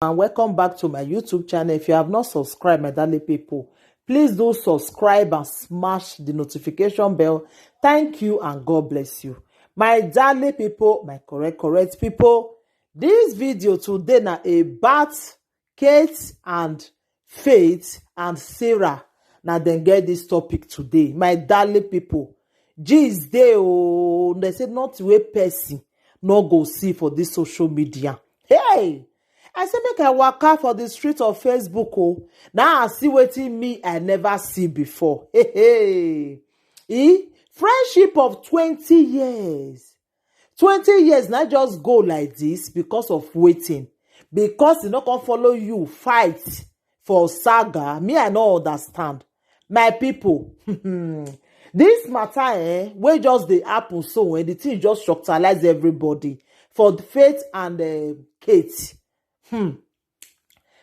And welcome back to my YouTube channel. If you have not subscribed, my darling people, please do subscribe and smash the notification bell. Thank you and God bless you. My darling people, my correct people, this video today na about Kate and Faith and Sarah. Now then get this topic today. My darling people, geez, they say not way person no go see for this social media. Hey! I say make I waka for the street of Facebook. Oh, now I see wetin me I never see before. Friendship of 20 years. 20 years not just go like this because of waiting. Because e no come follow you fight for saga. Me I no understand. My people, this matter wey just dey happen so when the thing just shocktalize everybody for Faith and Kate.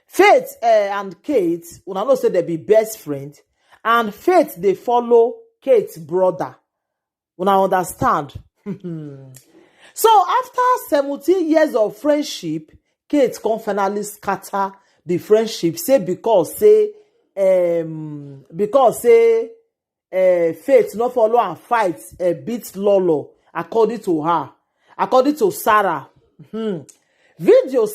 Faith and Kate, una know say they be best friend, and Faith they follow Kate's brother. Una understand? So after 17 years of friendship, Kate can finally scatter the friendship. Say because Faith no follow and fight beat Lolo according to her, according to Sarah. Video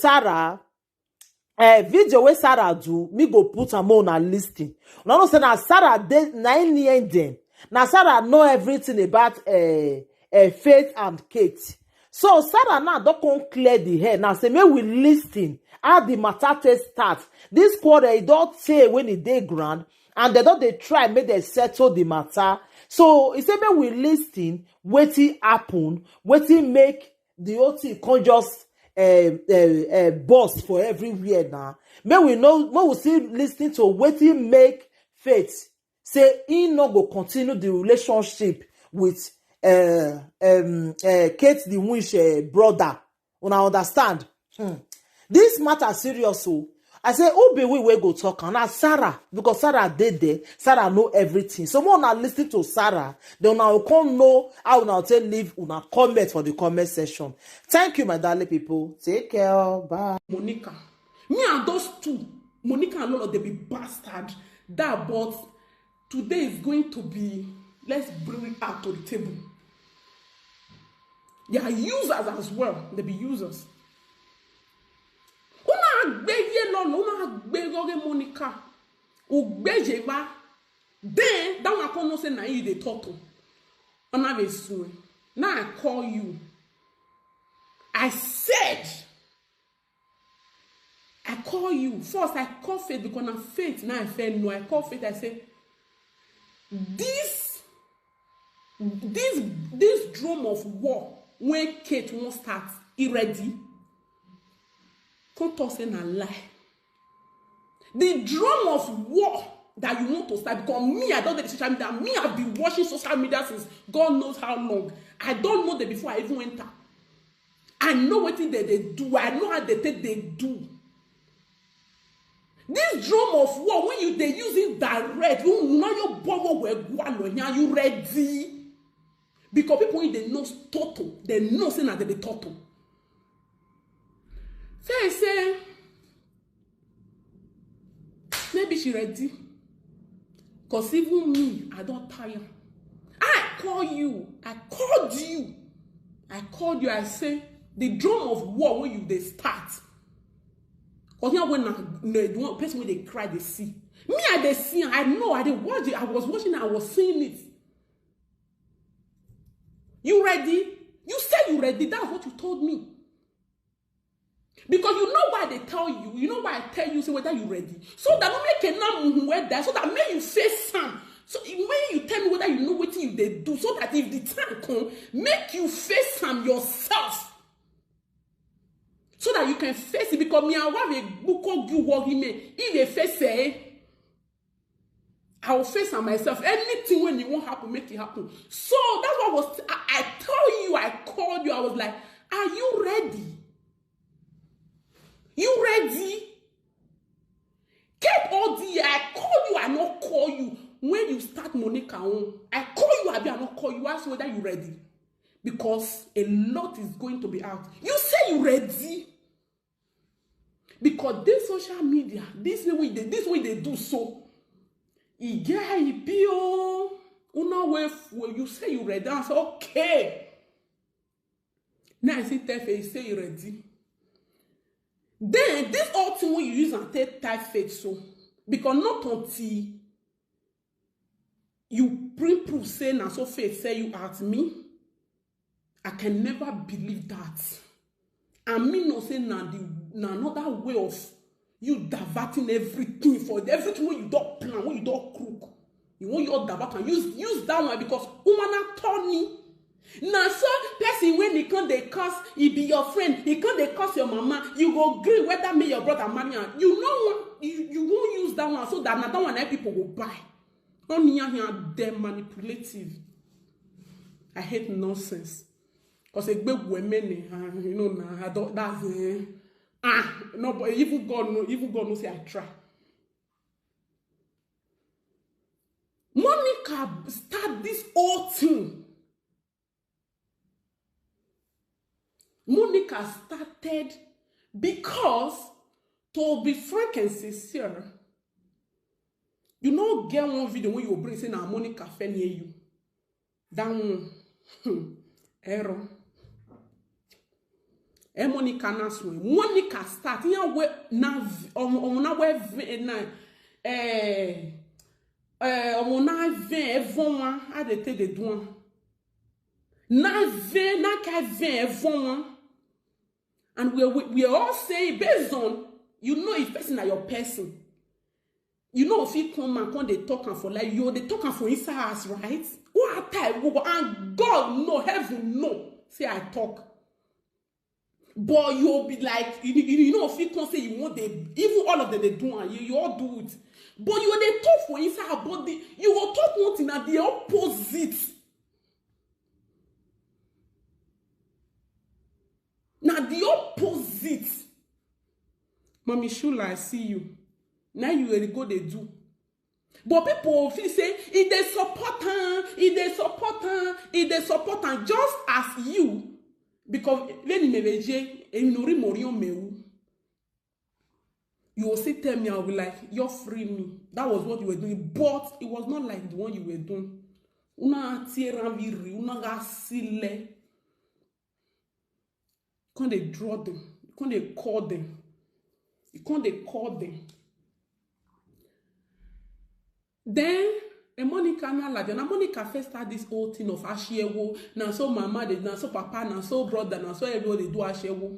wey Sarah do, me go put am on a listing. Una know say na Sarah dey 9 years dem. Na Sarah know everything about Faith and Kate. So Sarah now don come clear the hair. Now say make we listing how the matter take start. This quarrel e don say when e dey ground, and they don dey try make dem settle the matter. So e say make we listing wetin happen, wetin make the whole thing come just boss for everywhere now. May we see listening to wetin make Faith say he no go continue the relationship with Kate the Wish brother. Una understand? This matter serious. So I say who be we go talk and na Sarah, because Sarah did there. Sarah know everything. So more now listen to Sarah, then now come know how now take leave una comment for the comment section. Thank you, my darling people. Take care. Bye. Monica, me and those two, Monica and Lolo, they be bastard. That, but today is going to be, let's bring it out to the table. They are users as well. They be users. Monica, then that one come no say na you dey talk to. Now I call you. I said, I call you. First, I call Faith because I'm Faith. Now I feel no. I call Faith. I say, this drum of war when Kate won't start, he ready. Come talk say na lie. The drum of war that you want to start, because me, I don't know the social media. Me, I've been watching social media since God knows how long. I don't know them before I even enter. I know what they do. I know how they do. This drum of war, when they use it direct, you know your bubble will go on. You ready? Because people when they know total, they know saying that they total. So I say, maybe she ready. Because even me, I don't tire. I call you. I called you. I say, the drum of war when you they start. Because now when the one person when they cry, they see. Me, they see. I know. I did watch it. I was watching. I was seeing it. You ready? You said you ready. That's what you told me. Because you know why they tell you. You know why I tell you, say whether you ready. So that don't make a number where that. So that may you face some. So when you tell me whether you know what you they do. So that if the time come, make you face some yourself. So that you can face it. Because me, I want a book of you working me. If they face it, I will face on myself. Anything when it won't happen, make it happen. So that's what was. I tell you, I called you. I was like, are you ready? You ready? Get all the. I call you. I not call you when you start Monica on. I call you. I not call you. Ask whether you ready, because a lot is going to be out. You say you ready. Because this social media, this way they do so. Una way you say you ready, and say okay. Now I see you say you ready. Then this all thing when you use and take type faith so because not until you bring proof saying and so faith say you at me, I can never believe that. And me no say na another way of you diverting everything for everything when you don't plan, when you don't crook. You want your divert and use that one because woman attorney. Now so person when he can't they curse, he be your friend, he can't they curse your mama, you go agree whether me your brother marry her. You know you won't use that one so that another one that people will buy. Only here they're manipulative. I hate nonsense. Because a big women, you know, I don't that's no, but even God knows say I try. Monica start this whole thing. Monica started because, to be frank and sincere, you know, get one video when you bring saying Monica fell near you. That one, error. Monica na swing. Monica start. You know na on we on na vin evon a de te de douan. Na vin na ka vin evon. And we are all saying based on you know if person are your person. You know if you come and they talk and for like you they talk and for inside us, right? What time and God no heaven no say I talk. But you'll be like you know if you can say you want they even all of them they do and you all do it. But you they talk for inside her body, you will talk one thing at the opposite. Now the opposite. Mommy Shula, I see you. Now you will go they do. But people feel say if they support her, just as you. Because when you will say tell me, I'll be like, you're free me. That was what you were doing. But it was not like the one you were doing. Una tierra viri, una gasile. Can't they draw them? Can't they call them? Can't they call them? Then Monica na Monica first start this whole thing of ashewo. Now so mama they now so papa now so brother now so everybody do ashewo.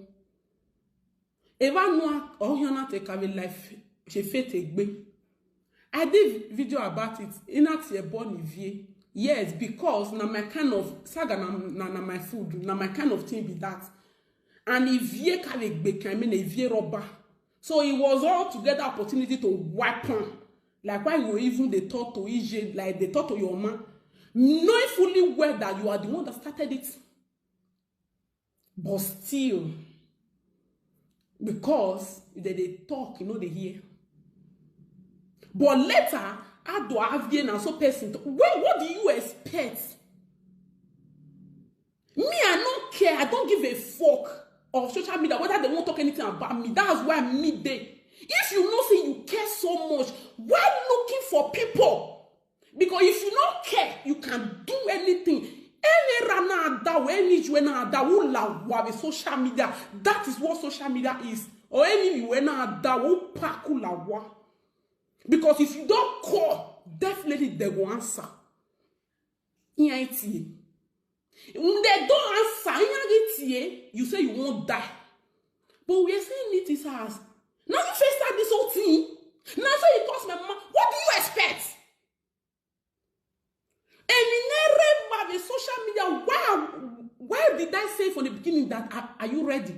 Eva no ohiana take have life she fait egbe. I did video about it in at your born vie. Yes, because na my kind of saga na my food, na my kind of thing be that. And if ye can egbe, I mean a vie robber. So it was all together opportunity to wipe on. Like why you even they talk to EJ, like they talk to your man, knowing fully well that you are the one that started it. But still, because they talk, you know, they hear. But later, I do have now so person. What do you expect? Me, I don't care. I don't give a fuck of social media whether they won't talk anything about me. That's why me there. If you know say you care so much, why looking for people? Because if you don't care, you can do anything. Social media. That is what social media is. Or any because if you don't call, definitely they will answer. When they don't answer, you say you won't die. But we are saying it is as now you first start this whole thing. Now so you cost my mama. What do you expect? And in the social media, why did I say from the beginning that are you ready?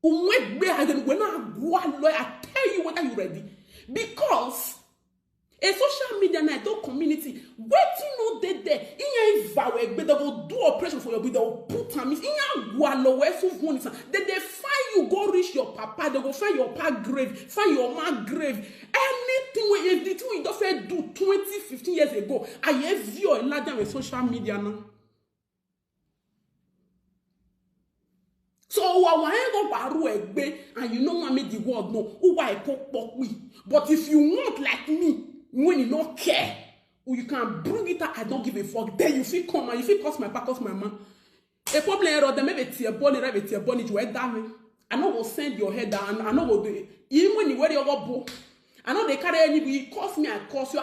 When I tell you whether you're ready. Because a social media network community, waiting no day there. In your they will do operation for your body, they will put on in your they find you go reach your papa, they will find your papa grave, find your man grave. Anything if the thing you don't do 20, 15 years ago, I have view in larger with social media now. So So and you know what make the world know who I pop me. But if you want like me, when you don't care, or you can bring it out, I don't give a fuck. Then you feel come and you feel cost my back, cost my man. A problem error, they maybe tear body, right? Tear body, you head down. I know will send your head down. I know will do it. Even when you wear your book, I know they carry anybody. Cost me, I cost you.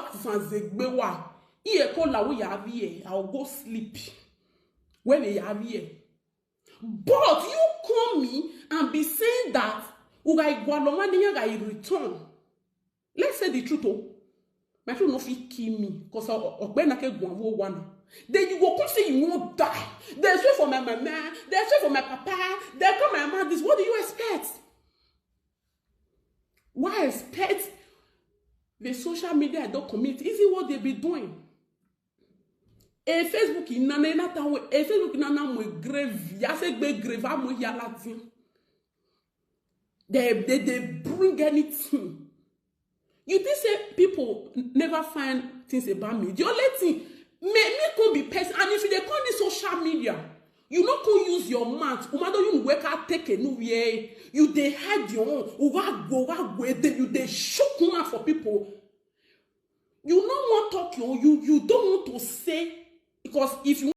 I'll go sleep. When they have here. But you call me and be saying that I return. Let's say the truth. Oh. My friend no fit kill me because then you go come say you won't die. There's way for my mama, there's way for my papa, there's for my mom. This what do you expect? Why expect the social media don't commit? Is it what they be doing? A Facebook in nana tawe, a Facebook nana mo grave, yase be grave mo yalatin. They bring anything. You think say people never find things about me? The only thing me can be person, and if they call this social media, you not can use your mouth. You work out take a new way. You they hide your own. You they shock mouth for people. You don't want to talk. You don't want to say because if you